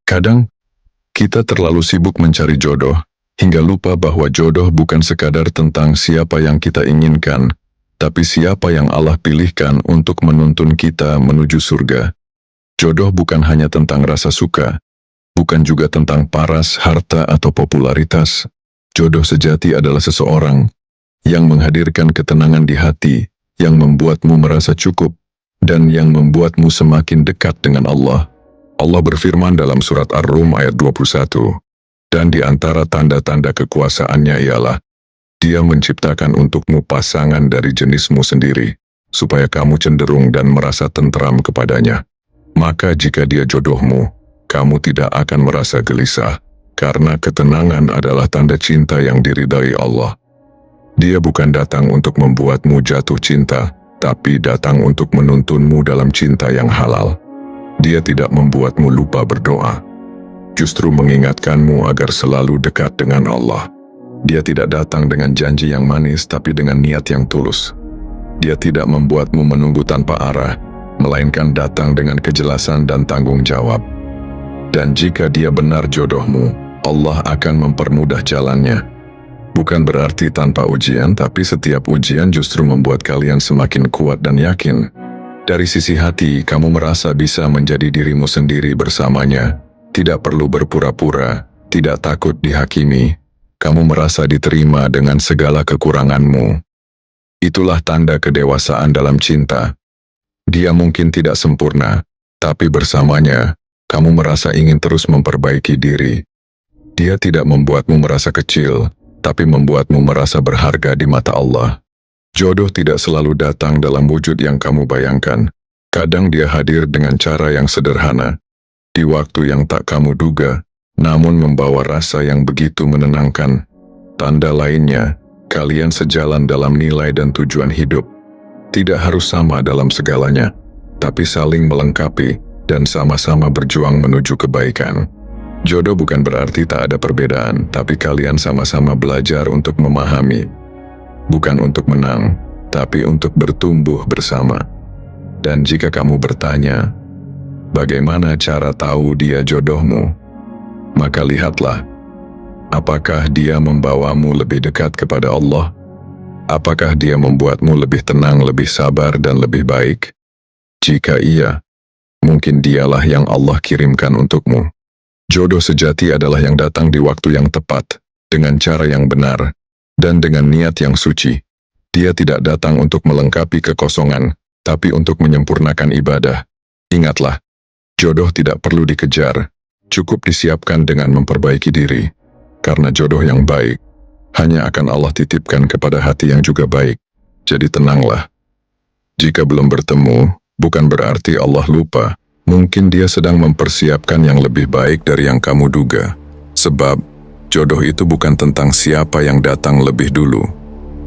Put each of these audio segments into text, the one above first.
Kadang, kita terlalu sibuk mencari jodoh, hingga lupa bahwa jodoh bukan sekadar tentang siapa yang kita inginkan, tapi siapa yang Allah pilihkan untuk menuntun kita menuju surga. Jodoh bukan hanya tentang rasa suka, bukan juga tentang paras, harta, atau popularitas. Jodoh sejati adalah seseorang yang menghadirkan ketenangan di hati, yang membuatmu merasa cukup, dan yang membuatmu semakin dekat dengan Allah. Allah berfirman dalam surat Ar-Rum ayat 21, dan di antara tanda-tanda kekuasaannya ialah, Dia menciptakan untukmu pasangan dari jenismu sendiri, supaya kamu cenderung dan merasa tentram kepadanya. Maka jika dia jodohmu, kamu tidak akan merasa gelisah, karena ketenangan adalah tanda cinta yang diridai Allah. Dia bukan datang untuk membuatmu jatuh cinta, tapi datang untuk menuntunmu dalam cinta yang halal. Dia tidak membuatmu lupa berdoa, justru mengingatkanmu agar selalu dekat dengan Allah. Dia tidak datang dengan janji yang manis, tapi dengan niat yang tulus. Dia tidak membuatmu menunggu tanpa arah, melainkan datang dengan kejelasan dan tanggung jawab. Dan jika dia benar jodohmu, Allah akan mempermudah jalannya. Bukan berarti tanpa ujian, tapi setiap ujian justru membuat kalian semakin kuat dan yakin. Dari sisi hati, kamu merasa bisa menjadi dirimu sendiri bersamanya. Tidak perlu berpura-pura, tidak takut dihakimi. Kamu merasa diterima dengan segala kekuranganmu. Itulah tanda kedewasaan dalam cinta. Dia mungkin tidak sempurna, tapi bersamanya, kamu merasa ingin terus memperbaiki diri. Dia tidak membuatmu merasa kecil, tapi membuatmu merasa berharga di mata Allah. Jodoh tidak selalu datang dalam wujud yang kamu bayangkan. Kadang dia hadir dengan cara yang sederhana, di waktu yang tak kamu duga, namun membawa rasa yang begitu menenangkan. Tanda lainnya, kalian sejalan dalam nilai dan tujuan hidup. Tidak harus sama dalam segalanya, tapi saling melengkapi dan sama-sama berjuang menuju kebaikan. Jodoh bukan berarti tak ada perbedaan, tapi kalian sama-sama belajar untuk memahami. Bukan untuk menang, tapi untuk bertumbuh bersama. Dan jika kamu bertanya, bagaimana cara tahu dia jodohmu? Maka lihatlah, apakah dia membawamu lebih dekat kepada Allah? Apakah dia membuatmu lebih tenang, lebih sabar, dan lebih baik? Jika iya, mungkin dialah yang Allah kirimkan untukmu. Jodoh sejati adalah yang datang di waktu yang tepat, dengan cara yang benar, dan dengan niat yang suci. Dia tidak datang untuk melengkapi kekosongan, tapi untuk menyempurnakan ibadah. Ingatlah, jodoh tidak perlu dikejar, cukup disiapkan dengan memperbaiki diri. Karena jodoh yang baik, hanya akan Allah titipkan kepada hati yang juga baik. Jadi tenanglah. Jika belum bertemu, bukan berarti Allah lupa. Mungkin dia sedang mempersiapkan yang lebih baik dari yang kamu duga. Sebab, jodoh itu bukan tentang siapa yang datang lebih dulu,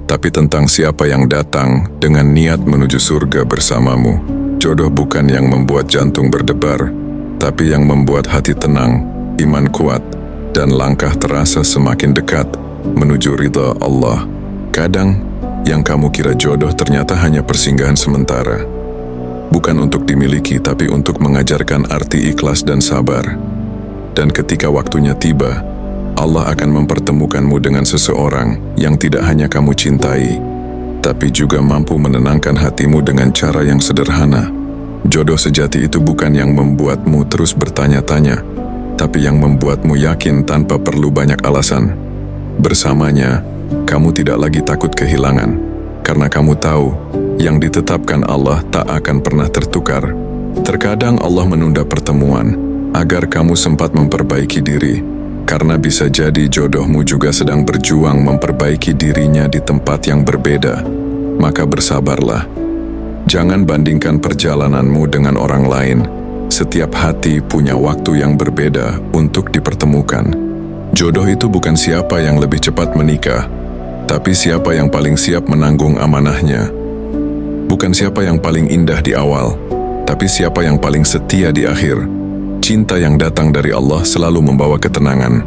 tapi tentang siapa yang datang dengan niat menuju surga bersamamu. Jodoh bukan yang membuat jantung berdebar, tapi yang membuat hati tenang, iman kuat, dan langkah terasa semakin dekat menuju ridha Allah. Kadang, yang kamu kira jodoh ternyata hanya persinggahan sementara. Bukan untuk dimiliki, tapi untuk mengajarkan arti ikhlas dan sabar. Dan ketika waktunya tiba, Allah akan mempertemukanmu dengan seseorang yang tidak hanya kamu cintai, tapi juga mampu menenangkan hatimu dengan cara yang sederhana. Jodoh sejati itu bukan yang membuatmu terus bertanya-tanya, tapi yang membuatmu yakin tanpa perlu banyak alasan. Bersamanya, kamu tidak lagi takut kehilangan, karena kamu tahu, yang ditetapkan Allah tak akan pernah tertukar. Terkadang Allah menunda pertemuan, agar kamu sempat memperbaiki diri, karena bisa jadi jodohmu juga sedang berjuang memperbaiki dirinya di tempat yang berbeda. Maka bersabarlah. Jangan bandingkan perjalananmu dengan orang lain. Setiap hati punya waktu yang berbeda untuk dipertemukan. Jodoh itu bukan siapa yang lebih cepat menikah, tapi siapa yang paling siap menanggung amanahnya. Bukan siapa yang paling indah di awal, tapi siapa yang paling setia di akhir. Cinta yang datang dari Allah selalu membawa ketenangan,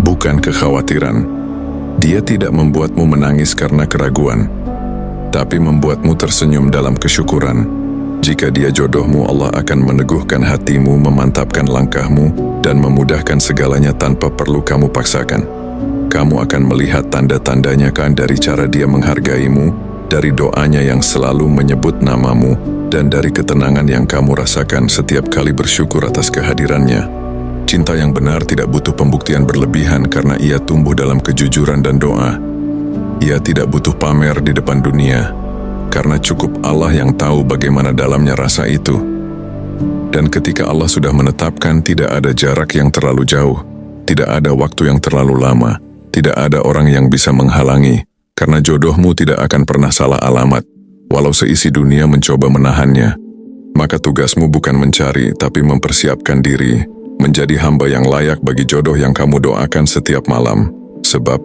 bukan kekhawatiran. Dia tidak membuatmu menangis karena keraguan, tapi membuatmu tersenyum dalam kesyukuran. Jika dia jodohmu, Allah akan meneguhkan hatimu, memantapkan langkahmu, dan memudahkan segalanya tanpa perlu kamu paksakan. Kamu akan melihat tanda-tandanya kan dari cara dia menghargaimu, dari doanya yang selalu menyebut namamu, dan dari ketenangan yang kamu rasakan setiap kali bersyukur atas kehadirannya. Cinta yang benar tidak butuh pembuktian berlebihan karena ia tumbuh dalam kejujuran dan doa. Ia tidak butuh pamer di depan dunia, karena cukup Allah yang tahu bagaimana dalamnya rasa itu. Dan ketika Allah sudah menetapkan, tidak ada jarak yang terlalu jauh, tidak ada waktu yang terlalu lama, tidak ada orang yang bisa menghalangi, karena jodohmu tidak akan pernah salah alamat, walau seisi dunia mencoba menahannya. Maka tugasmu bukan mencari, tapi mempersiapkan diri, menjadi hamba yang layak bagi jodoh yang kamu doakan setiap malam. Sebab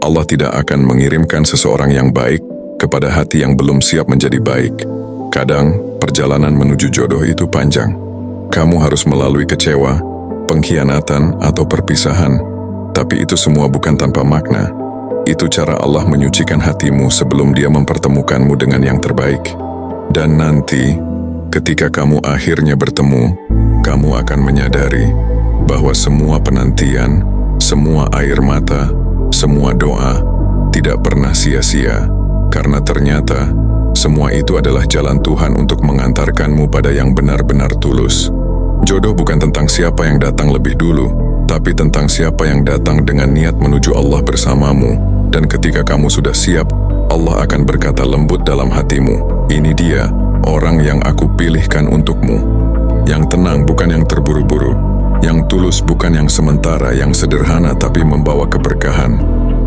Allah tidak akan mengirimkan seseorang yang baik kepada hati yang belum siap menjadi baik. Kadang, perjalanan menuju jodoh itu panjang. Kamu harus melalui kecewa, pengkhianatan, atau perpisahan. Tapi itu semua bukan tanpa makna. Itu cara Allah menyucikan hatimu sebelum Dia mempertemukanmu dengan yang terbaik. Dan nanti, ketika kamu akhirnya bertemu, kamu akan menyadari bahwa semua penantian, semua air mata, semua doa tidak pernah sia-sia. Karena ternyata, semua itu adalah jalan Tuhan untuk mengantarkanmu pada yang benar-benar tulus. Jodoh bukan tentang siapa yang datang lebih dulu, tapi tentang siapa yang datang dengan niat menuju Allah bersamamu. Dan ketika kamu sudah siap, Allah akan berkata lembut dalam hatimu, "Ini dia, orang yang aku pilihkan untukmu." Yang tenang bukan yang terburu-buru, yang tulus bukan yang sementara, yang sederhana tapi membawa keberkahan.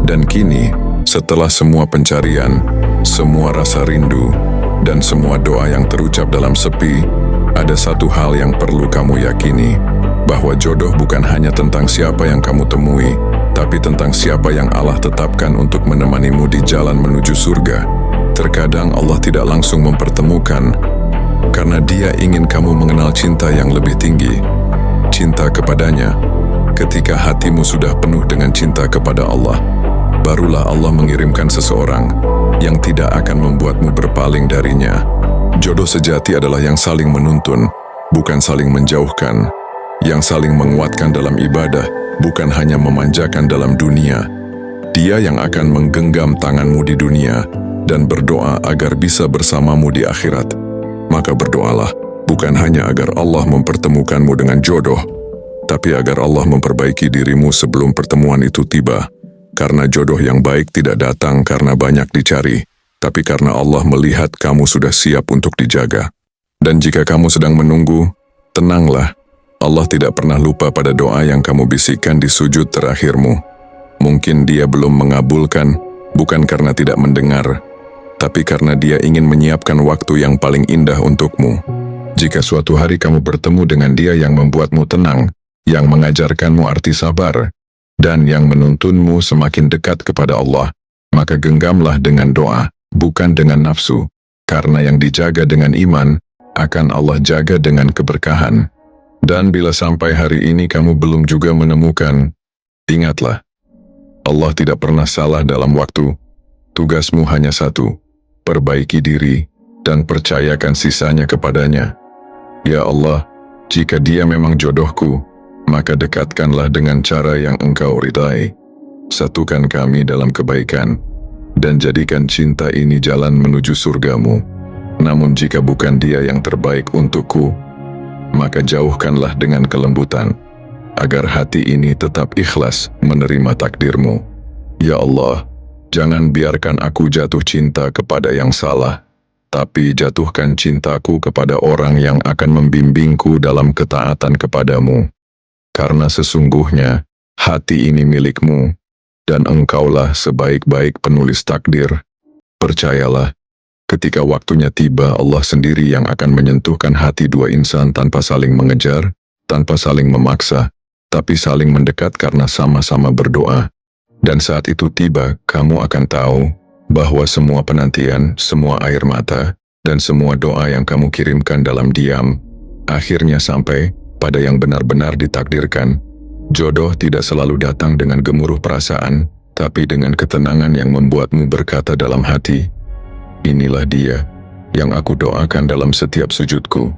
Dan kini, setelah semua pencarian, semua rasa rindu, dan semua doa yang terucap dalam sepi, ada satu hal yang perlu kamu yakini, bahwa jodoh bukan hanya tentang siapa yang kamu temui, tapi tentang siapa yang Allah tetapkan untuk menemanimu di jalan menuju surga. Terkadang Allah tidak langsung mempertemukan, karena Dia ingin kamu mengenal cinta yang lebih tinggi, cinta kepadanya. Ketika hatimu sudah penuh dengan cinta kepada Allah, barulah Allah mengirimkan seseorang yang tidak akan membuatmu berpaling darinya. Jodoh sejati adalah yang saling menuntun, bukan saling menjauhkan, yang saling menguatkan dalam ibadah, bukan hanya memanjakan dalam dunia. Dia yang akan menggenggam tanganmu di dunia dan berdoa agar bisa bersamamu di akhirat. Maka berdoalah, bukan hanya agar Allah mempertemukanmu dengan jodoh, tapi agar Allah memperbaiki dirimu sebelum pertemuan itu tiba. Karena jodoh yang baik tidak datang karena banyak dicari, tapi karena Allah melihat kamu sudah siap untuk dijaga. Dan jika kamu sedang menunggu, tenanglah. Allah tidak pernah lupa pada doa yang kamu bisikkan di sujud terakhirmu. Mungkin Dia belum mengabulkan, bukan karena tidak mendengar, tapi karena Dia ingin menyiapkan waktu yang paling indah untukmu. Jika suatu hari kamu bertemu dengan Dia yang membuatmu tenang, yang mengajarkanmu arti sabar, dan yang menuntunmu semakin dekat kepada Allah, maka genggamlah dengan doa, bukan dengan nafsu, karena yang dijaga dengan iman, akan Allah jaga dengan keberkahan. Dan bila sampai hari ini kamu belum juga menemukan, ingatlah, Allah tidak pernah salah dalam waktu. Tugasmu hanya satu, perbaiki diri, dan percayakan sisanya kepadanya. Ya Allah, jika Dia memang jodohku, maka dekatkanlah dengan cara yang Engkau ridai. Satukan kami dalam kebaikan, dan jadikan cinta ini jalan menuju surgamu. Namun jika bukan Dia yang terbaik untukku, maka jauhkanlah dengan kelembutan, agar hati ini tetap ikhlas menerima takdirmu. Ya Allah, jangan biarkan aku jatuh cinta kepada yang salah, tapi jatuhkan cintaku kepada orang yang akan membimbingku dalam ketaatan kepadamu. Karena sesungguhnya, hati ini milikmu, dan Engkaulah sebaik-baik penulis takdir. Percayalah, ketika waktunya tiba, Allah sendiri yang akan menyentuhkan hati dua insan tanpa saling mengejar, tanpa saling memaksa, tapi saling mendekat karena sama-sama berdoa. Dan saat itu tiba, kamu akan tahu bahwa semua penantian, semua air mata, dan semua doa yang kamu kirimkan dalam diam, akhirnya sampai pada yang benar-benar ditakdirkan. Jodoh tidak selalu datang dengan gemuruh perasaan, tapi dengan ketenangan yang membuatmu berkata dalam hati, "Inilah dia, yang aku doakan dalam setiap sujudku.